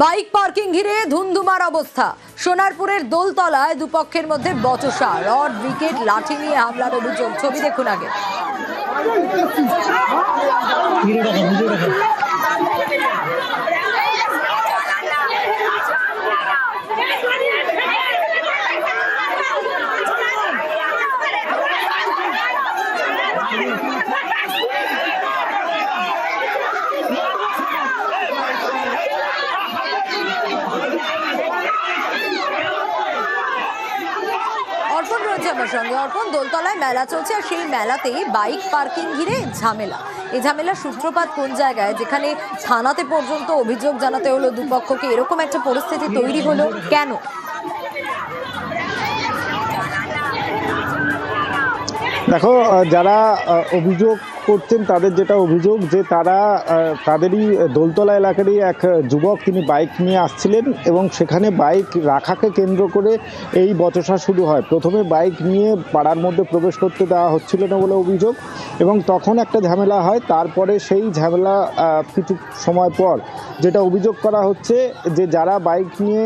Bike parking ঘিরে ধুন্ধুমার অবস্থা। সোনারপুরের দোলতলায় দুপক্ষের মধ্যে বচসা, রড, উইকেট, লাঠি নিয়ে হামলার অভিযোগ। ছবি দেখুন আগে। অর্পণ রয়েছে আমার সঙ্গে। অর্পণ, দোলতলায় মেলা চলছে আর সেই মেলাতেই বাইক পার্কিং ঘিরে ঝামেলা। এই ঝামেলার সূত্রপাত কোন জায়গায়, যেখানে থানাতে পর্যন্ত অভিযোগ জানাতে হলো দুপক্ষকে? এরকম একটা পরিস্থিতি তৈরি হলো কেন? দেখো, যারা অভিযোগ করছেন তাদের যেটা অভিযোগ যে তাদেরই দোলতলা এলাকারই এক যুবক, তিনি বাইক নিয়ে আসছিলেন এবং সেখানে বাইক রাখাকে কেন্দ্র করে এই বচসা শুরু হয়। প্রথমে বাইক নিয়ে পাড়ার মধ্যে প্রবেশ করতে দেওয়া হচ্ছিল না বলে অভিযোগ, এবং তখন একটা ঝামেলা হয়। তারপরে সেই ঝামেলা কিছু সময় পর যেটা অভিযোগ করা হচ্ছে যে যারা বাইক নিয়ে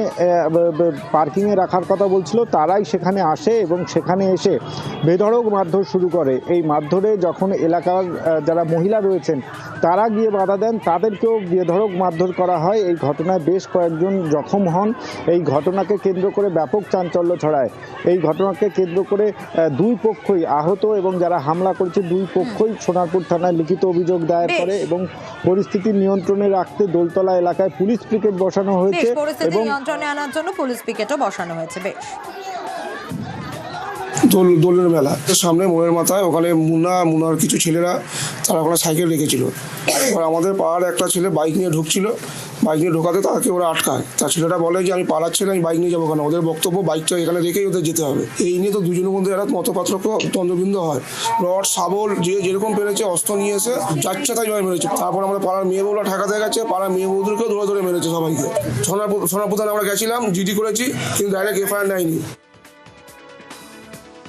পার্কিংয়ে রাখার কথা বলছিল তারাই সেখানে আসে এবং সেখানে এসে বেধড়ক মারধর শুরু করে। এই মারধরে যখন এলাকার যারা মহিলা রয়েছেন তারা গিয়ে বাধা দেন, তাদেরকেও বেধড়ক মারধর করা হয়। এই ঘটনায় বেশ কয়েকজন জখম হন। এই ঘটনাকে কেন্দ্র করে ব্যাপক চাঞ্চল্য ছড়ায়। এই ঘটনাকে কেন্দ্র করে দুই পক্ষই আহত এবং যারা হামলা করেছে দুই পক্ষই সোনারপুর থানায় লিখিত অভিযোগ দায়ের করে এবং পরিস্থিতি নিয়ন্ত্রণে রাখতে দোলতলা এলাকায় পুলিশ পিকেট বসানো হয়েছে এবং নিয়ন্ত্রণে আনার জন্য পুলিশ পিকেটও বসানো হয়েছে। বেশ, দোলের মেলা সামনে মোড়ের মাথায়, ওখানে মুনার কিছু ছেলেরা তারা ওখানে সাইকেল রেখেছিল। এবার আমাদের পাড়ার একটা ছেলে বাইক নিয়ে ঢুকছিল, বাইক নিয়ে ঢোকাতে তাকে ওরা আটকায়। তার ছেলেটা বলে যে আমি পাড়ার ছেলে, আমি বাইক নিয়ে যাবো কেন? ওদের বক্তব্য বাইকটা এখানে রেখেই ওদের যেতে হবে। এই নিয়ে তো দুজনের মধ্যে একটা মতপার্থক্য, দ্বন্দ্ববৃন্দ হয়। রড, শাবল যে যেরকম পেরেছে অস্ত্র নিয়ে এসে যাচ্ছে তাই মেরেছে। তারপর আমরা পাড়ার মেয়ে বউরা ঠেকাতে গেছে, পাড়ার মেয়ে বউদেরকেও ধরে ধরে মেরেছে সবাইকে। সোনারপুর থানায় আমরা গেছিলাম, জিডি করেছি, কিন্তু ডাইরেক্ট এফআইআর নেয়নি।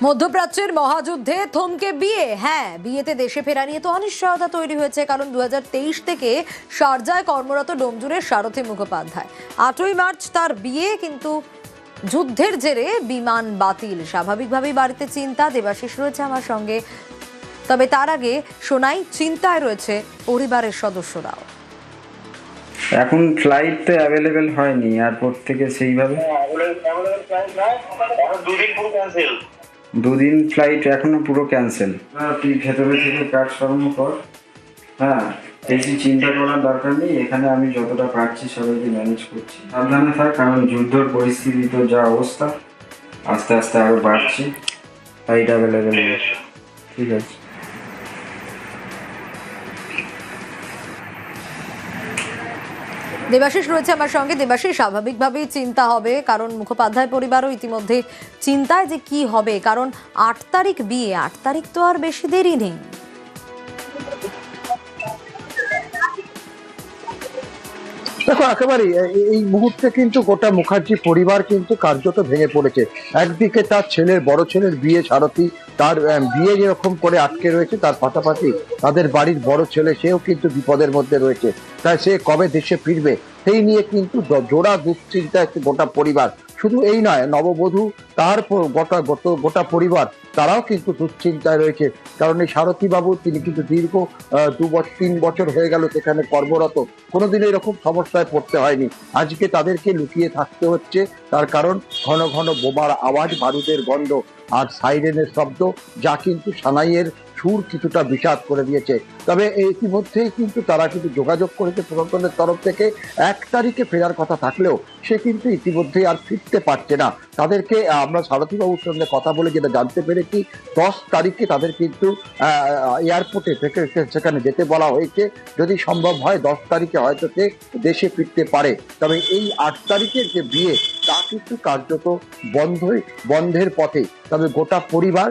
মধ্যপ্রাচ্যের মহাযুদ্ধে থমকে বিয়ে। হ্যাঁ, বিয়েতে দেশে ফেরা নিয়ে তো অনিশ্চয়তা তৈরি হয়েছে, কারণ 2023 থেকে শারজায় কর্মরত ডোমজুরের সারথী মুখোপাধ্যায় 8ই মার্চ তার বিয়ে, কিন্তু যুদ্ধের জেরে বিমান বাতিল। স্বাভাবিকভাবেই বাড়িতে চিন্তা। দেবাশিস রয়েছে আমার সঙ্গে। তবে তার আগে শোনাই, চিন্তায় রয়েছে পরিবারের সদস্যরাও। এখন ফ্লাইট তো অ্যাভেলেবেল হয়নি এয়ারপোর্ট থেকে সেইভাবে। দুদিন ফ্লাইট এখনো পুরো ক্যান্সেল। তুই ভেতরে থেকে কাজকর্ম কর। হ্যাঁ, বেশি চিন্তা করার দরকার নেই। এখানে আমি যতটা পারছি সবাইকে ম্যানেজ করছি। সাবধানে থাক, কারণ যুদ্ধের পরিস্থিতি তো যা অবস্থা, আস্তে আস্তে আরো বাড়ছে। Flight available. ঠিক আছে। দেবাশিস রয়েছে আমার সঙ্গে। দেবাশিস, স্বাভাবিকভাবেই চিন্তা হবে, কারণ মুখোপাধ্যায় পরিবারও ইতিমধ্যে চিন্তায় যে কি হবে, কারণ 8 তারিখ বিয়ে, 8 তারিখ তো আর বেশি দেরি নেই। দেখো, একেবারে এই মুহূর্তে কিন্তু গোটা মুখার্জি পরিবার কিন্তু কার্যত ভেঙে পড়েছে। একদিকে তার বড় ছেলের বিয়ে, সারথী তার বিয়ে যেরকম করে আটকে রয়েছে, তার পাশাপাশি তাদের বাড়ির বড় ছেলে, সেও কিন্তু বিপদের মধ্যে রয়েছে। তাই সে কবে দেশে ফিরবে সেই নিয়ে কিন্তু জোড়া দুশ্চিন্তা একটি গোটা পরিবার। শুধু এই নয়, নববধূ তার গোটা পরিবার তারাও কিন্তু দুশ্চিন্তায় রয়েছে। কারণ এই সারথী বাবু, তিনি কিন্তু দীর্ঘ 2-3 বছর হয়ে গেল সেখানে কর্মরত, কোনোদিন এরকম সমস্যায় পড়তে হয়নি। আজকে তাদেরকে লুকিয়ে থাকতে হচ্ছে। তার কারণ ঘন ঘন বোমার আওয়াজ, বারুদের গন্ধ আর সাইরেনের শব্দ, যা কিন্তু সানাইয়ের সুর কিছুটা বিষাদ করে দিয়েছে। তবে ইতিমধ্যেই কিন্তু তারা কিন্তু যোগাযোগ করেছে প্রশাসনের তরফ থেকে। 1 তারিখে ফেরার কথা থাকলেও সে কিন্তু ইতিমধ্যেই আর ফিরতে পারছে না। তাদেরকে আমরা সারথীবাবুর সঙ্গে কথা বলে যেটা জানতে পেরেছি, 10 তারিখে তাদের কিন্তু এয়ারপোর্টে থেকে সেখানে যেতে বলা হয়েছে। যদি সম্ভব হয় 10 তারিখে হয়তো সে দেশে ফিরতে পারে। তবে এই 8 তারিখের যে বিয়ে, তা কিন্তু কার্যত বন্ধের পথে। তবে গোটা পরিবার,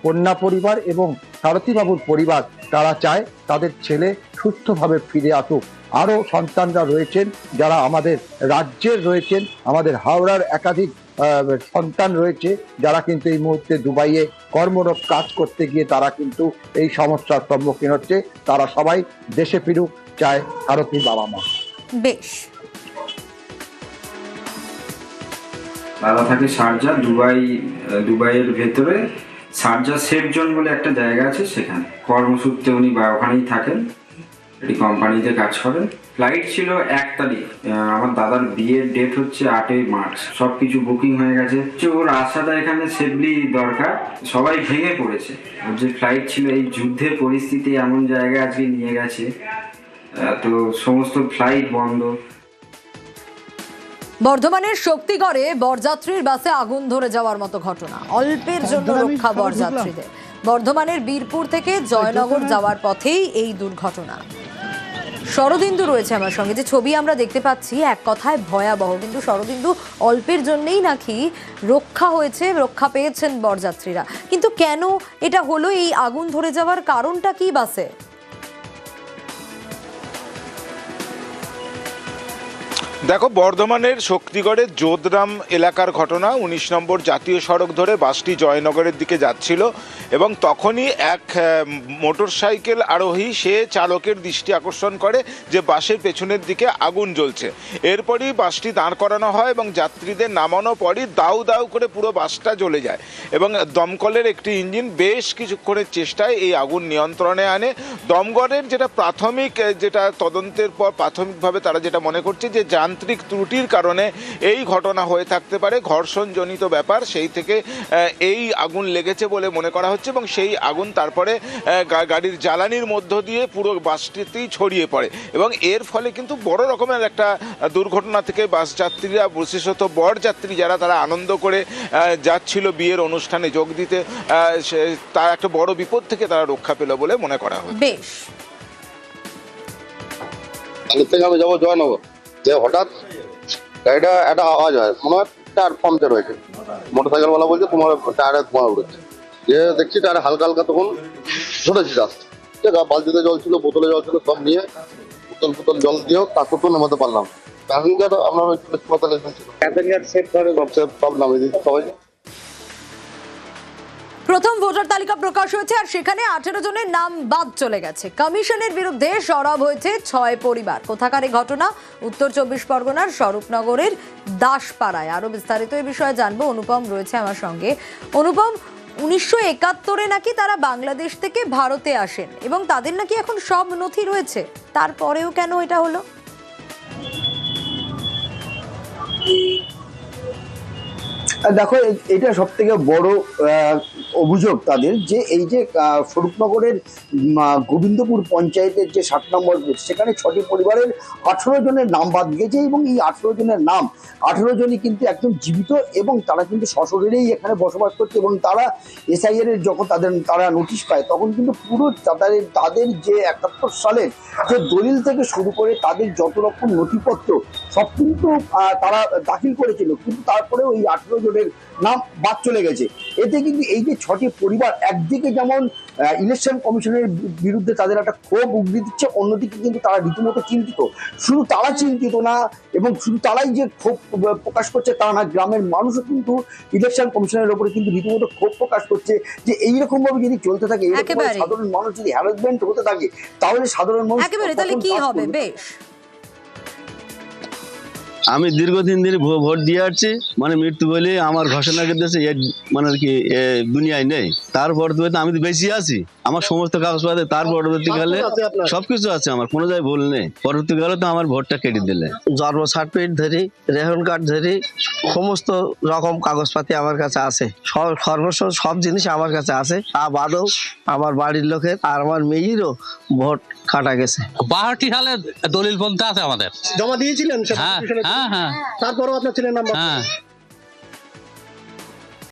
কন্যা পরিবার এবং সারথী বাবুর পরিবার, তারা চায় তাদের ছেলে সুস্থভাবে ফিরে আসুক। আরো সন্তানরা রয়েছেন যারা আমাদের রাজ্যের রয়েছেন, আমাদের হাওড়ার একাধিক সন্তান রয়েছে যারা কিন্তু এই মুহূর্তে দুবাইয়ে কর্মরত কাজ করতে গিয়ে তারা কিন্তু এই সমস্যার সম্মুখীন হচ্ছে। তারা সবাই দেশে ফিরুক চায় সারথী বাবা মা। বেশ। দাদা থাকে শারজা, দুবাইয়ের ভেতরে শারজা সেফ জোন বলে একটা জায়গা আছে, সেখানে কর্মসূত্রে উনি বা ওখানেই থাকেন, এই কোম্পানিতে কাজ করেন। ফ্লাইট ছিল 1 তারিখ, আমার দাদার বিয়ের ডেট হচ্ছে 8ই মার্চ, সবকিছু বুকিং হয়ে গেছে। ওর আসাটা এখানে সেফলি দরকার, সবাই ভেঙে পড়েছে। ওর যে ফ্লাইট ছিল, এই যুদ্ধের পরিস্থিতি এমন জায়গায় আজকে নিয়ে গেছে, তো সমস্ত ফ্লাইট বন্ধ। বর্ধমানের শক্তিগড়ে বরযাত্রীর বাসে আগুন ধরে যাওয়ার মতো ঘটনা, অল্পের জন্য রক্ষা বরযাত্রীদের। বর্ধমানের বীরপুর থেকে জয়নগর যাওয়ার পথেই এই দুর্ঘটনা। শরদিন্দু রয়েছে আমার সঙ্গে, যে ছবি আমরা দেখতে পাচ্ছি এক কথায় ভয়াবহ, কিন্তু শরদিন্দু অল্পের জন্যই নাকি রক্ষা পেয়েছেন বরযাত্রীরা। কিন্তু কেন এটা হলো, এই আগুন ধরে যাওয়ার কারণটা কি বাসে? দেখো, বর্ধমানের শক্তিগড়ের যোধরাম এলাকার ঘটনা। 19 নম্বর জাতীয় সড়ক ধরে বাসটি জয়নগরের দিকে যাচ্ছিল এবং তখনই এক মোটরসাইকেল আরোহী সে চালকের দৃষ্টি আকর্ষণ করে যে বাসের পেছনের দিকে আগুন জ্বলছে। এরপরই বাসটি দাঁড় করানো হয় এবং যাত্রীদের নামানো পরই দাউ দাউ করে পুরো বাসটা জ্বলে যায় এবং দমকলের একটি ইঞ্জিন বেশ কিছুক্ষণের চেষ্টায় এই আগুন নিয়ন্ত্রণে আনে। দমকলের যেটা তদন্তের পর প্রাথমিকভাবে তারা যেটা মনে করছে যে যান্ত্রিক ত্রুটির কারণে এই ঘটনা হয়ে থাকতে পারে, ঘর্ষণজনিত ব্যাপার, সেই থেকে এই আগুন লেগেছে বলে মনে করা হচ্ছে এবং সেই আগুন তারপরে গাড়ির জ্বালানির মধ্য দিয়ে পুরো বাসটিতেই ছড়িয়ে পড়ে এবং এর ফলে কিন্তু বড় রকমের একটা দুর্ঘটনা থেকে বাস যাত্রীরা, বিশেষত বরযাত্রী যারা, তারা আনন্দ করে যাচ্ছিল বিয়ের অনুষ্ঠানে যোগ দিতে, তার একটা বড় বিপদ থেকে তারা রক্ষা পেল বলে মনে করা হয়। বেশ, থেকে আমি যাবো জয়নগর, যে হঠাৎ গাড়িটা একটা আওয়াজ হয়, মনে হয় টায়ার পাংচার হয়েছে। মোটরসাইকেল ওয়ালা বলছে তোমার টায়ারে ধোঁয়া উঠেছে। যে দেখছি টায়ারে হালকা হালকা তখন ঝরেছি রাস্তা, ঠিক আছে। বালতিতে জল ছিল, বোতলে জল ছিল, সব নিয়ে বোতল জল দিয়েও তারপর তো নামাতে পারলাম। প্যাসেঞ্জার আপনার হাসপাতালে ছিল, প্যাসেঞ্জার সেফ করে সব নামিয়ে দিচ্ছে সবাই। প্রথম ভোটার তালিকা প্রকাশ হয়েছে আর সেখানে 18 জনের নাম বাদ চলে গেছে। কমিশনের বিরুদ্ধে সরব হয়েছে 6 পরিবার। কোথাকার এই ঘটনা? উত্তর 24 পরগনার স্বরূপনগরের দাসপাড়ায়। আরো বিস্তারিত এই বিষয়ে জানবো, অনুপম রয়েছে আমার সঙ্গে। অনুপম, 1971-এ নাকি তারা বাংলাদেশ থেকে ভারতে আসেন এবং তাদের নাকি এখন সব নথি রয়েছে, তারপরেও কেন এটা হলো? দেখো, এটা সব থেকে বড় অভিযোগ তাদের, যে এই যে স্বরূপনগরের গোবিন্দপুর পঞ্চায়েতের যে 7 নম্বর বুথ, সেখানে 6টি পরিবারের 18 জনের নাম বাদ গেছে এবং এই 18 জনের নাম 18 জনই কিন্তু একদম জীবিত এবং তারা কিন্তু সশরীরেই এখানে বসবাস করছে এবং তারা এসআইআর এর যখন তারা নোটিশ পায় তখন কিন্তু পুরো তাদের যে 71 সালের যে দলিল থেকে শুরু করে তাদের যত রকম নথিপত্র সব কিন্তু তারা দাখিল করেছিল, কিন্তু তারপরেও এই 18 জনের নাম বাদ চলে গেছে। এতে কিন্তু এই যে 6টি পরিবার একদিকে যেমন ইলেকশন কমিশনের বিরুদ্ধে তাদের একটা ক্ষোভ উগড়ে দিচ্ছে, অন্যদিকে কিন্তু তারা রীতিমতো চিন্তিত। শুধু তারা চিন্তিত না এবং শুধু তারাই যে ক্ষোভ প্রকাশ করছে তা না, গ্রামের মানুষও কিন্তু ইলেকশন কমিশনের উপরে কিন্তু রীতিমতো ক্ষোভ প্রকাশ করছে যে এইরকম ভাবে যদি চলতে থাকে, সাধারণ মানুষ যদি হ্যারাসমেন্ট হতে থাকে, তাহলে সাধারণ মানুষ তাহলে কি হবে? বেশ, আমি দীর্ঘদিন ধরে ভোট দিয়ে আসছি, মানে মৃত্যু বলে আমার ঘোষণা করতেছে মানে আর কি দুনিয়ায় নেই। তারপর আমি তো বেশি আছি, আমার সমস্ত কাগজপত্র, তার পরবর্তীকালে সবকিছু আছে, আমার কোনো জায়গায় ভুল নেই। পরবর্তীকালে তো আমার ভোটটা কেটে দিলে, জন্ম সার্টিফিকেট ধরি, রেশন কার্ড ধরি, সমস্ত রকম কাগজপাতি আমার কাছে আছে, সর্বস্ব সব জিনিস আমার কাছে আছে। তা বাদেও আমার বাড়ির লোকের আর আমার মেয়েরও ভোট কাটা গেছে। 62 সালে দলিল পন্থা আছে আমাদের। জমা দিয়েছিলেন? হ্যাঁ, তারপরও আপনার ছেলের নাম? হ্যাঁ,